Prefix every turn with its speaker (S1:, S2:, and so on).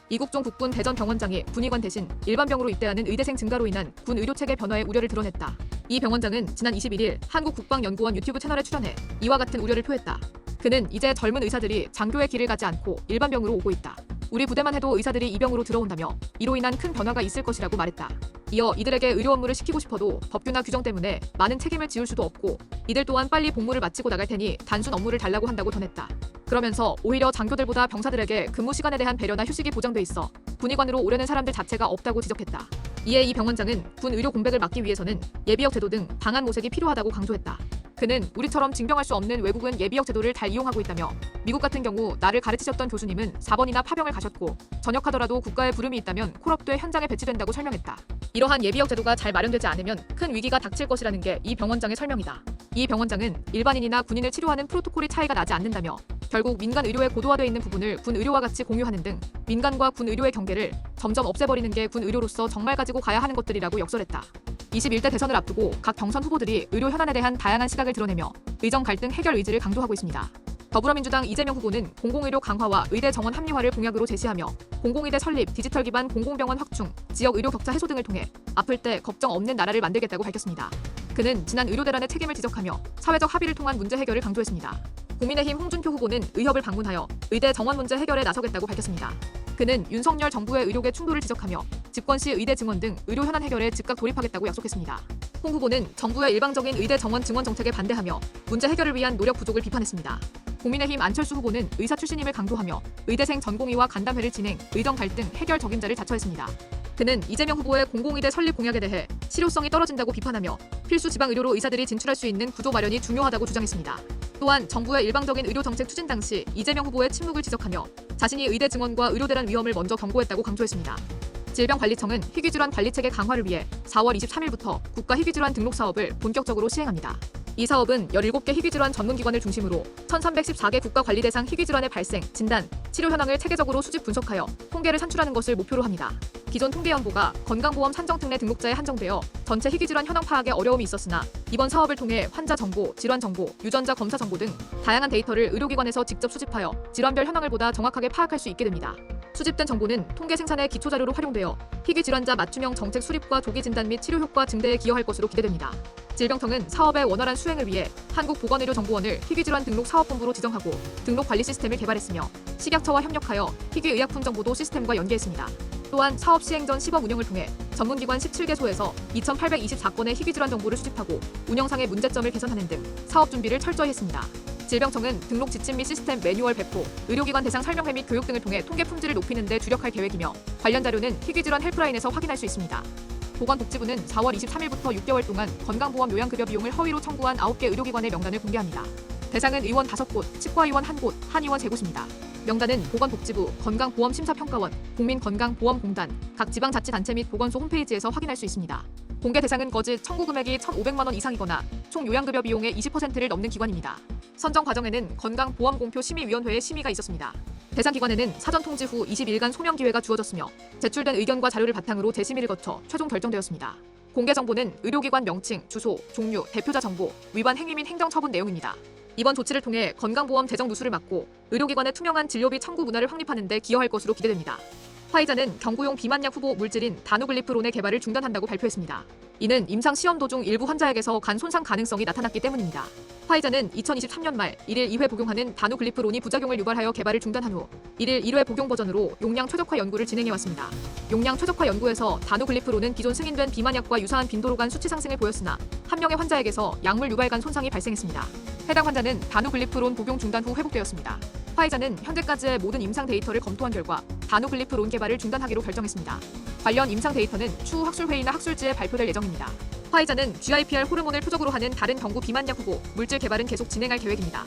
S1: 이국종 국군 대전병원장이 군의관 대신 일반병으로 입대하는 의대생 증가로 인한 군 의료체계 변화의 우려를 드러냈다. 이 병원장은 지난 21일 한국국방연구원 유튜브 채널에 출연해 이와 같은 우려를 표했다. 그는 이제 젊은 의사들이 장교의 길을 가지 않고 일반병으로 오고 있다. 우리 부대만 해도 의사들이 이 병으로 들어온다며 이로 인한 큰 변화가 있을 것이라고 말했다. 이어 이들에게 의료 업무를 시키고 싶어도 법규나 규정 때문에 많은 책임을 지울 수도 없고 이들 또한 빨리 복무를 마치고 나갈 테니 단순 업무를 달라고 한다고 전했다. 그러면서 오히려 장교들보다 병사들에게 근무 시간에 대한 배려나 휴식이 보장돼 있어 군의관으로 오려는 사람들 자체가 없다고 지적했다. 이에 이 병원장은 군 의료 공백을 막기 위해서는 예비역 제도 등 방안 모색이 필요하다고 강조했다. 그는 우리처럼 징병할 수 없는 외국은 예비역 제도를 잘 이용하고 있다며 미국 같은 경우 나를 가르치셨던 교수님은 4번이나 파병을 가셨고 전역하더라도 국가에 부름이 있다면 콜업돼 현장에 배치된다고 설명했다. 이러한 예비역 제도가 잘 마련되지 않으면 큰 위기가 닥칠 것이라는 게 이 병원장의 설명이다. 이 병원장은 일반인이나 군인을 치료하는 프로토콜이 차이가 나지 않는다며 결국 민간 의료에 고도화되어 있는 부분을 군 의료와 같이 공유하는 등 민간과 군 의료의 경계를 점점 없애버리는 게 군 의료로서 정말 가지고 가야 하는 것들이라고 역설했다. 21대 대선을 앞두고 각 경선 후보들이 의료 현안에 대한 다양한 시각을 드러내며 의정 갈등 해결 의지를 강조하고 있습니다. 더불어민주당 이재명 후보는 공공의료 강화와 의대 정원 합리화를 공약으로 제시하며 공공의대 설립, 디지털 기반 공공병원 확충, 지역 의료 격차 해소 등을 통해 아플 때 걱정 없는 나라를 만들겠다고 밝혔습니다. 그는 지난 의료대란의 책임을 지적하며 사회적 합의를 통한 문제 해결을 강조했습니다. 국민의힘 홍준표 후보는 의협을 방문하여 의대 정원 문제 해결에 나서겠다고 밝혔습니다. 그는 윤석열 정부의 의료계 충돌을 지적하며 집권 시 의대 증원 등 의료 현안 해결에 즉각 돌입하겠다고 약속했습니다. 홍 후보는 정부의 일방적인 의대 정원 증원 정책에 반대하며 문제 해결을 위한 노력 부족을 비판했습니다. 국민의힘 안철수 후보는 의사 출신임을 강조하며 의대생 전공의와 간담회를 진행, 의정 갈등 해결 적임자를 자처했습니다. 그는 이재명 후보의 공공의대 설립 공약에 대해 실효성이 떨어진다고 비판하며 필수 지방의료로 의사들이 진출할 수 있는 구조 마련이 중요하다고 주장했습니다. 또한 정부의 일방적인 의료 정책 추진 당시 이재명 후보의 침묵을 지적하며 자신이 의대 증원과 의료대란 위험을 먼저 경고했다고 강조했습니다. 질병관리청은 희귀질환 관리체계 강화를 위해 4월 23일부터 국가희귀질환 등록 사업을 본격적으로 시행합니다. 이 사업은 17개 희귀질환 전문기관을 중심으로 1314개 국가관리 대상 희귀질환의 발생, 진단, 치료 현황을 체계적으로 수집 분석하여 통계를 산출하는 것을 목표로 합니다. 기존 통계연보가 건강보험 산정특례 등록자에 한정되어 전체 희귀질환 현황 파악에 어려움이 있었으나 이번 사업을 통해 환자 정보, 질환 정보, 유전자 검사 정보 등 다양한 데이터를 의료기관에서 직접 수집하여 질환별 현황을 보다 정확하게 파악할 수 있게 됩니다. 수집된 정보는 통계 생산의 기초자료로 활용되어 희귀질환자 맞춤형 정책 수립과 조기 진단 및 치료 효과 증대에 기여할 것으로 기대됩니다. 질병청은 사업의 원활한 수행을 위해 한국보건의료정보원을 희귀질환 등록 사업본부로 지정하고 등록 관리 시스템을 개발했으며 식약처와 협력하여 희귀의약품 정보도 시스템과 연계했습니다. 또한 사업 시행 전 시범 운영을 통해 전문기관 17개소에서 2,824건의 희귀질환 정보를 수집하고 운영상의 문제점을 개선하는 등 사업 준비를 철저히 했습니다. 질병청은 등록 지침 및 시스템 매뉴얼 배포, 의료기관 대상 설명회 및 교육 등을 통해 통계 품질을 높이는 데 주력할 계획이며 관련 자료는 희귀질환 헬프라인에서 확인할 수 있습니다. 보건복지부는 4월 23일부터 6개월 동안 건강보험 요양급여 비용을 허위로 청구한 9개 의료기관의 명단을 공개합니다. 대상은 의원 5곳, 치과의원 1곳, 한의원 3곳입니다. 명단은 보건복지부, 건강보험심사평가원, 국민건강보험공단, 각 지방자치단체 및 보건소 홈페이지에서 확인할 수 있습니다. 공개 대상은 거짓 청구 금액이 1,500만 원 이상이거나 총 요양급여 비용의 20%를 넘는 기관입니다. 선정 과정에는 건강보험공표심의위원회의 심의가 있었습니다. 대상 기관에는 사전 통지 후 20일간 소명 기회가 주어졌으며 제출된 의견과 자료를 바탕으로 재심의를 거쳐 최종 결정되었습니다. 공개 정보는 의료기관 명칭, 주소, 종류, 대표자 정보, 위반 행위 및 행정처분 내용입니다. 이번 조치를 통해 건강보험 재정 누수를 막고 의료기관의 투명한 진료비 청구 문화를 확립하는 데 기여할 것으로 기대됩니다. 화이자는 경구용 비만약 후보 물질인 다누글리프론의 개발을 중단한다고 발표했습니다. 이는 임상 시험 도중 일부 환자에게서 간 손상 가능성이 나타났기 때문입니다. 화이자는 2023년 말 1일 2회 복용하는 다누글리프론이 부작용을 유발하여 개발을 중단한 후 1일 1회 복용 버전으로 용량 최적화 연구를 진행해왔습니다. 용량 최적화 연구에서 다누글리프론은 기존 승인된 비만약과 유사한 빈도로 간 수치 상승을 보였으나 한 명의 환자에게서 약물 유발 간 손상이 발생했습니다. 해당 환자는 다누글리프론 복용 중단 후 회복되었습니다. 화이자는 현재까지의 모든 임상 데이터를 검토한 결과 다누글리프론 개발을 중단하기로 결정했습니다. 관련 임상 데이터는 추후 학술회의나 학술지에 발표될 예정입니다. 화이자는 GIPR 호르몬을 표적으로 하는 다른 경구 비만약 후보 물질 개발은 계속 진행할 계획입니다.